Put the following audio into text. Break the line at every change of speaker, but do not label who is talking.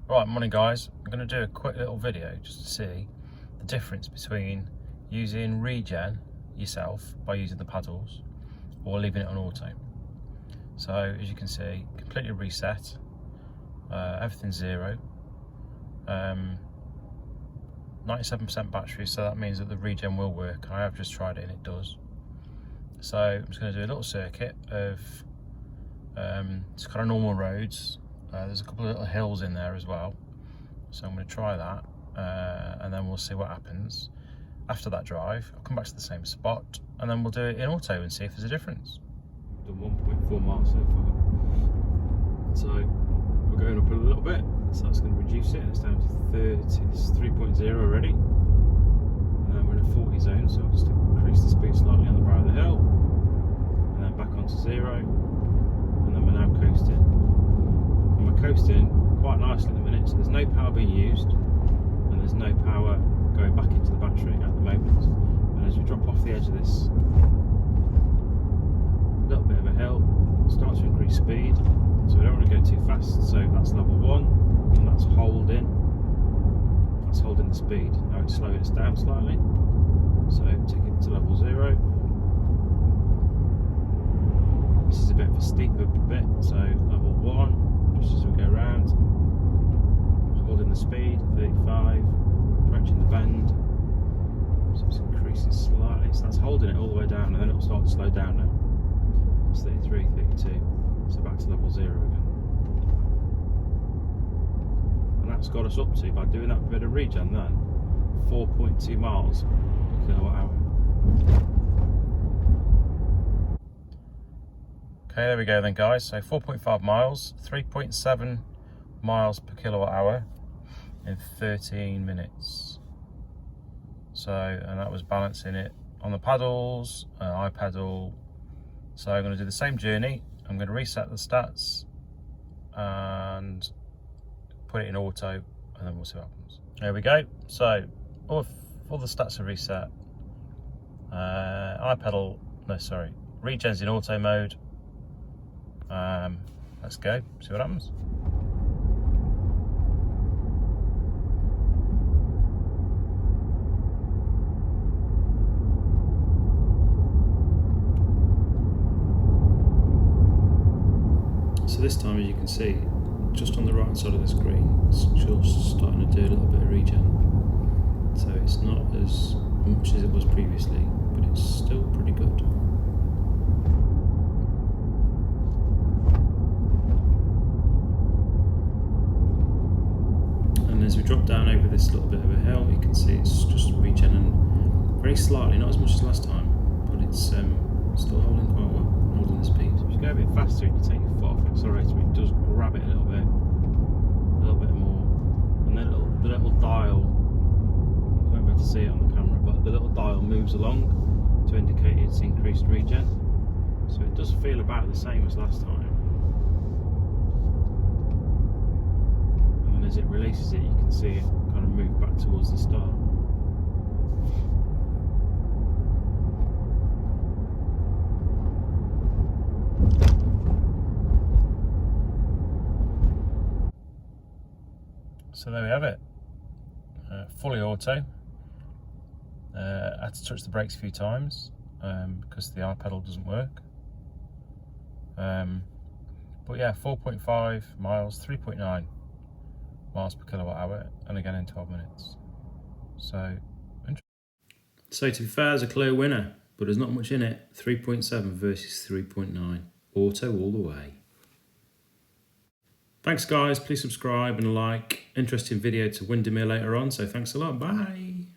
Right, morning guys. I'm going to do a quick little video just to see the difference between using regen yourself by using the paddles or leaving it on auto. So as you can see, completely reset, everything's zero, 97% battery, so that means that the regen will work. I have just tried it and it does. So I'm just going to do a little circuit of just kind of normal roads. There's a couple of little hills in there as well, so I'm going to try that and then we'll see what happens. After that drive, I'll come back to the same spot and then we'll do it in auto and see if there's a difference. Done 1.4 miles so far, so we're going up a little bit, so that's going to reduce it. It's down to 3.0 already, and then we're in a 40 zone, so I'll just increase the speed slightly on the brow of the hill and then back onto 0, and then we're now coasting. Coasting quite nicely at the minute, so there's no power being used and there's no power going back into the battery at the moment. And as we drop off the edge of this little bit of a hill, we'll start to increase speed, so we don't want to go too fast. So that's level 1 and that's holding the speed. Now it's slowing us down slightly, so take it to level 0. This is a bit of a steeper bit, so level 1, just as we go around, holding the speed, 35, approaching the bend, so it's increasing slightly, so that's holding it all the way down, and then it'll start to slow down now. It's 33, 32, so back to level 0 again. And that's got us up to, by doing that bit of regen then, 4.2 miles per kilowatt hour. Okay, there we go then guys, so 4.5 miles, 3.7 miles per kilowatt hour in 13 minutes. So, and that was balancing it on the paddles, I pedal. So I'm going to do the same journey. I'm going to reset the stats and put it in auto, and then we'll see what happens. There we go, so all the stats are reset. Regen's in auto mode. Let's go, see what happens. So this time, as you can see, just on the right side of the screen, it's just starting to do a little bit of regen. So it's not as much as it was previously, but it's still pretty good. As we drop down over this little bit of a hill, you can see it's just regenerating very slightly, not as much as last time, but it's still holding quite well, holding the speed. If you go a bit faster and you take your foot off the accelerator, it does grab it a little bit more, and then the little dial, you won't be able to see it on the camera, but the little dial moves along to indicate it's increased regen, so it does feel about the same as last time. As it releases it, you can see it kind of move back towards the start. So there we have it, fully auto. I had to touch the brakes a few times because the iPedal doesn't work. But yeah, 4.5 miles, 3.9 miles per kilowatt hour, and again in 12 minutes. So to be fair, it's a clear winner, but there's not much in it. 3.7 versus 3.9. Auto all the way. Thanks guys, please subscribe and like. Interesting video to Windermere later on, so thanks a lot, bye.